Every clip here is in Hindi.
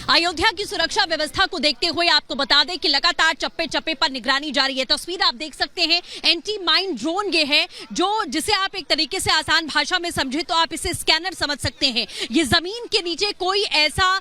अयोध्या की सुरक्षा व्यवस्था को देखते हुए आपको बता दें कि लगातार चप्पे चप्पे पर निगरानी जारी है। तस्वीर आप देख सकते हैं, एंटी माइन ड्रोन ये है जो जिसे आप एक तरीके से आसान भाषा में समझे तो आप इसे स्कैनर समझ सकते हैं। ये जमीन के नीचे कोई ऐसा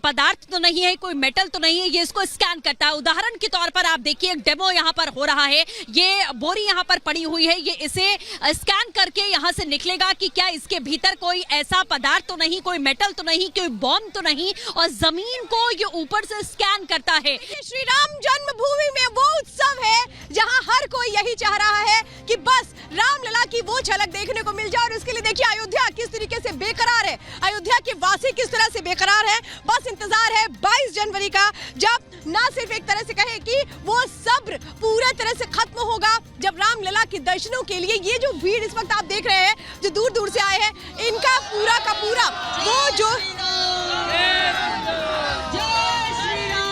पदार्थ तो नहीं है, कोई मेटल तो नहीं है, ये इसको स्कैन करता है। उदाहरण के तौर पर आप देखिए, एक डेमो यहाँ पर हो रहा है, ये बोरी यहाँ पर पड़ी हुई है, ये इसे स्कैन करके यहाँ से निकलेगा कि क्या इसके भीतर कोई ऐसा पदार्थ तो नहीं, कोई मेटल तो नहीं, कोई बॉम्ब तो नहीं, और जमीन को ये ऊपर से स्कैन करता है। श्री राम जन्मभूमि में वो उत्सव है जहां हर कोई यही चाह रहा है कि बस रामलला की वो झलक देखने को मिल जाए। और इसके लिए देखिए अयोध्या किस तरीके से बेकरार है, अयोध्या के वासी किस तरह से बेकरार है। बस इंतजार है 22 जनवरी का, जब ना सिर्फ एक तरह से कहे कि वो सब्र पूरा तरह से खत्म होगा, जब रामलला के दर्शनों के लिए ये जो भीड़ इस वक्त आप देख रहे हैं, जो दूर दूर से आए हैं, इनका पूरा का पूरा वो जो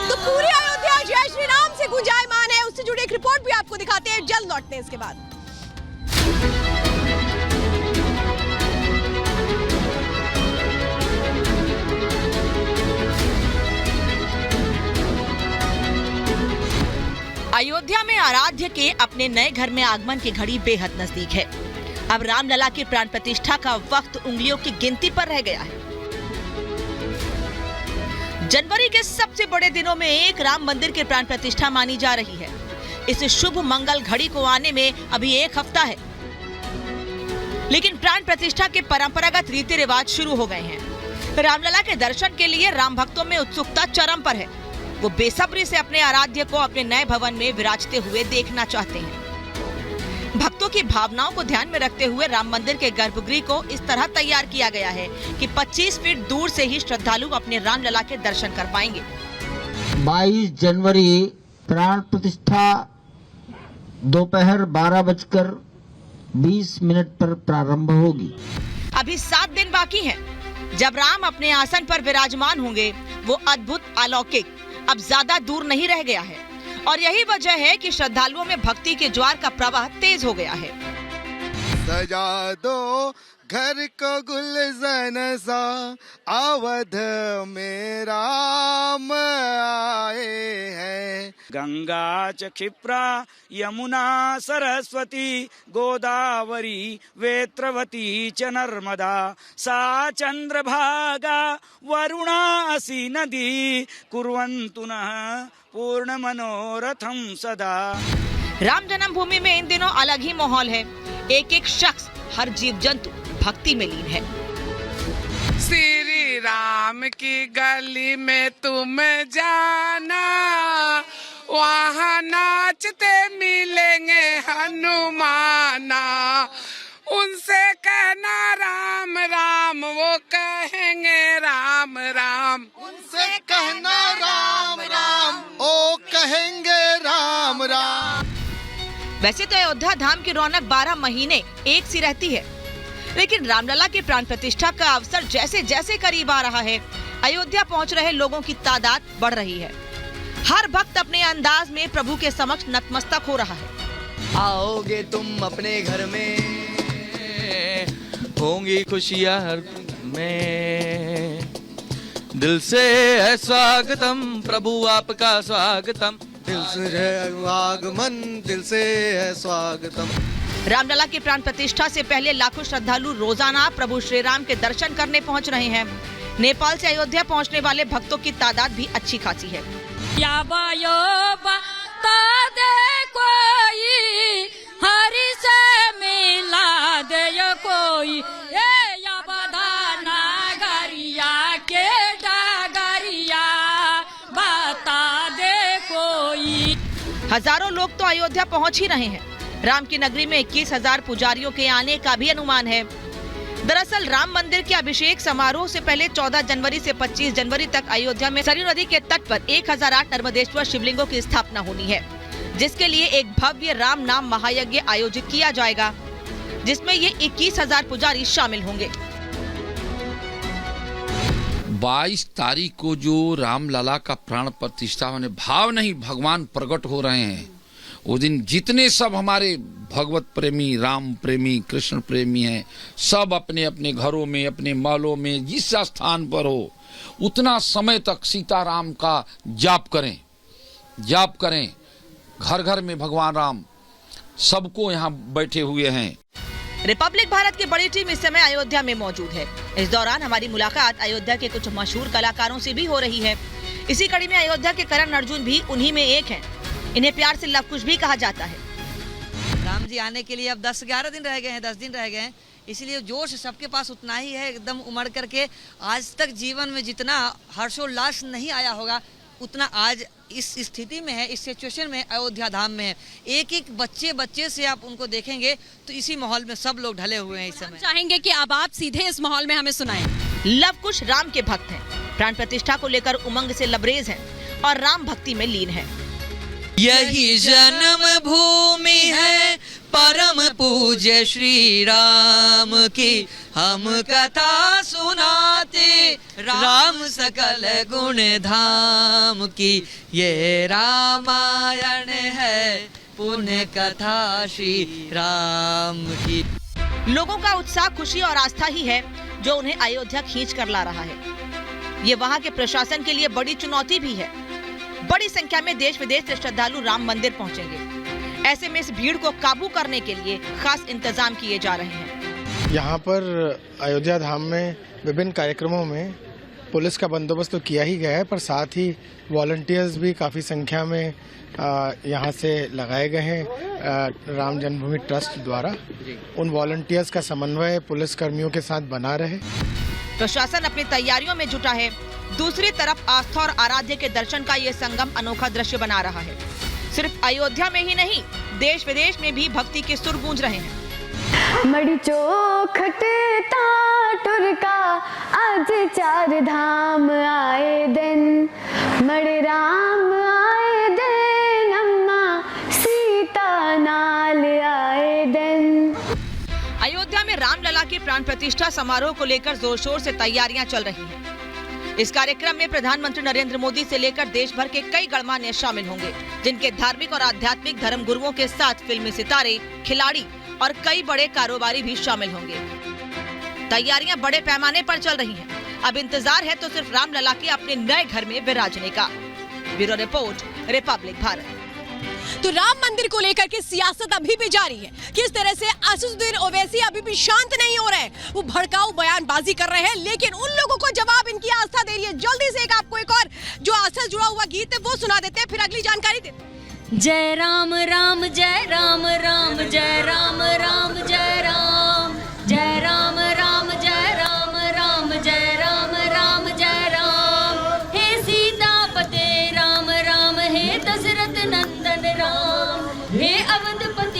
तो पूरी अयोध्या जय श्री राम से गुंजायमान है। उससे जुड़ी एक रिपोर्ट भी आपको दिखाते हैं जल्द लौटते हैं इसके बाद। अयोध्या में आराध्य के अपने नए घर में आगमन की घड़ी बेहद नजदीक है। अब रामलला की प्राण प्रतिष्ठा का वक्त उंगलियों की गिनती पर रह गया है। जनवरी के सबसे बड़े दिनों में एक राम मंदिर की प्राण प्रतिष्ठा मानी जा रही है। इस शुभ मंगल घड़ी को आने में अभी एक हफ्ता है, लेकिन प्राण प्रतिष्ठा के परंपरागत रीति रिवाज शुरू हो गए हैं। रामलला के दर्शन के लिए राम भक्तों में उत्सुकता चरम पर है। वो बेसब्री से अपने आराध्य को अपने नए भवन में विराजते हुए देखना चाहते हैं। भक्तों की भावनाओं को ध्यान में रखते हुए राम मंदिर के गर्भगृह को इस तरह तैयार किया गया है कि 25 फीट दूर से ही श्रद्धालु अपने रामलला के दर्शन कर पाएंगे। 22 जनवरी प्राण प्रतिष्ठा दोपहर 12:20 पर प्रारंभ होगी। अभी 7 दिन बाकी हैं, जब राम अपने आसन पर विराजमान होंगे। वो अद्भुत अलौकिक अब ज्यादा दूर नहीं रह गया है, और यही वजह है कि श्रद्धालुओं में भक्ति के ज्वार का प्रवाह तेज हो गया है। सजा दो घर को गुलशन सा, अवध में राम आए हैं। गंगा च क्षिप्रा यमुना सरस्वती गोदावरी वेत्रवती च नर्मदा, सा चंद्रभागा वरुणा असि नदी, कुर्वन्तु नः पूर्ण मनोरथम सदा। राम जन्मभूमि में इन दिनों अलग ही माहौल है। एक एक शख्स, हर जीव जंतु भक्ति में लीन है। श्री राम की गली में तुम जाना, वहाँ नाचते मिलेंगे हनुमाना, उनसे कहना राम राम, वो कहेंगे राम राम, उनसे कहना राम राम, ओ कहेंगे राम राम। वैसे तो अयोध्या धाम की रौनक 12 महीने एक सी रहती है, लेकिन रामलला की प्राण प्रतिष्ठा का अवसर जैसे जैसे करीब आ रहा है, अयोध्या पहुंच रहे लोगों की तादाद बढ़ रही है। हर भक्त अपने अंदाज में प्रभु के समक्ष नतमस्तक हो रहा है। आओगे तुम अपने घर में, होंगी खुशियाँ हर में, दिल से है स्वागतम प्रभु आपका स्वागतम, दिल से है आगमन, दिल से है स्वागतम। रामलला की प्राण प्रतिष्ठा से पहले लाखों श्रद्धालु रोजाना प्रभु श्री राम के दर्शन करने पहुंच रहे हैं। नेपाल से अयोध्या पहुंचने वाले भक्तों की तादाद भी अच्छी खासी है। हरि से मिला दे कोई, के डागरिया बता दे कोई। हजारों लोग तो अयोध्या पहुंच ही रहे हैं। राम की नगरी में 21,000 पुजारियों के आने का भी अनुमान है। दरअसल राम मंदिर के अभिषेक समारोह से पहले 14 जनवरी से 25 जनवरी तक अयोध्या में सरयू नदी के तट पर 1008 नर्मदेश्वर शिवलिंगों की स्थापना होनी है, जिसके लिए एक भव्य राम नाम महायज्ञ आयोजित किया जाएगा, जिसमें ये 21,000 पुजारी शामिल होंगे। 22 तारीख को जो रामलला का प्राण प्रतिष्ठा होने, भाव नहीं भगवान प्रकट हो रहे हैं। उस दिन जितने सब हमारे भगवत प्रेमी, राम प्रेमी, कृष्ण प्रेमी हैं, सब अपने अपने घरों में, अपने महलों में, जिस स्थान पर हो, उतना समय तक सीताराम का जाप करें। घर घर में भगवान राम सबको यहाँ बैठे हुए हैं। रिपब्लिक भारत की बड़ी टीम इस समय अयोध्या में मौजूद है। इस दौरान हमारी मुलाकात अयोध्या के कुछ मशहूर कलाकारों से भी हो रही है। इसी कड़ी में अयोध्या के करण अर्जुन भी उन्हीं में एक हैं। इन्हें प्यार से लव कुश भी कहा जाता है। राम जी आने के लिए अब 10-11 दिन रह गए हैं, 10 दिन रह गए हैं, इसलिए जोश सबके पास उतना ही है, एकदम उमड़ करके। आज तक जीवन में जितना हर्षोल्लास नहीं आया होगा उतना आज इस स्थिति में है, इस सिचुएशन में अयोध्या धाम में है। एक एक बच्चे से आप उनको देखेंगे तो इसी माहौल में सब लोग ढले हुए हैं इस समय। चाहेंगे कि अब आप सीधे इस माहौल में हमें सुनाएं। लव कुश राम के भक्त हैं, प्राण प्रतिष्ठा को लेकर उमंग से लबरेज हैं और राम भक्ति में लीन हैं। यही जन्म भूमि है परम पूज्य श्री राम की, हम कथा सुनाते राम सकल गुण धाम की। ये रामायण है पुण्य कथा श्री राम की। लोगों का उत्साह, खुशी और आस्था ही है जो उन्हें अयोध्या खींच कर ला रहा है। ये वहाँ के प्रशासन के लिए बड़ी चुनौती भी है। बड़ी संख्या में देश विदेश से श्रद्धालु राम मंदिर पहुंचेंगे। ऐसे में इस भीड़ को काबू करने के लिए खास इंतजाम किए जा रहे हैं। यहाँ पर अयोध्या धाम में विभिन्न कार्यक्रमों में पुलिस का बंदोबस्त तो किया ही गया है, पर साथ ही वॉलंटियर्स भी काफ़ी संख्या में यहाँ से लगाए गए हैं राम जन्मभूमि ट्रस्ट द्वारा। उन वॉलंटियर्स का समन्वय पुलिस कर्मियों के साथ बना रहे। प्रशासन अपनी तैयारियों में जुटा है। दूसरी तरफ आस्था और आराध्य के दर्शन का ये संगम अनोखा दृश्य बना रहा है। सिर्फ अयोध्या में ही नहीं, देश विदेश में भी भक्ति के सुर गूंज रहे हैं। मड़ी चौखट टाटुर का आज 4 धाम आए दिन, मड़े राम आए दिन, अम्मा सीता नाल आए दिन। अयोध्या में रामलला की प्राण प्रतिष्ठा समारोह को लेकर जोर शोर से तैयारियां चल रही हैं। इस कार्यक्रम में प्रधानमंत्री नरेंद्र मोदी से लेकर देश भर के कई गणमान्य शामिल होंगे, जिनके धार्मिक और आध्यात्मिक धर्म गुरुओं के साथ फिल्मी सितारे, खिलाड़ी और कई बड़े कारोबारी भी शामिल होंगे। तैयारियां बड़े पैमाने पर चल रही हैं। अब इंतजार है तो सिर्फ रामलला के अपने नए घर में विराजने का। Bureau report, Republic Bharat. तो राम मंदिर को लेकर के सियासत अभी भी जारी है। किस तरह से असदुद्दीन ओवैसी अभी भी शांत नहीं हो रहे हैं, वो भड़काऊ बयानबाजी कर रहे हैं, लेकिन उन लोगों को जवाब इनकी आस्था दे रही है। जल्दी से आपको एक और जो आस्था जुड़ा हुआ गीत है वो सुना देते हैं, फिर अगली जानकारी देते हैं। जय राम राम जय राम राम जय राम राम जय राम, जय राम राम जय राम राम जय राम राम जय राम। हे सीतापते राम राम, हे दशरथ नंदन राम, हे अवधपति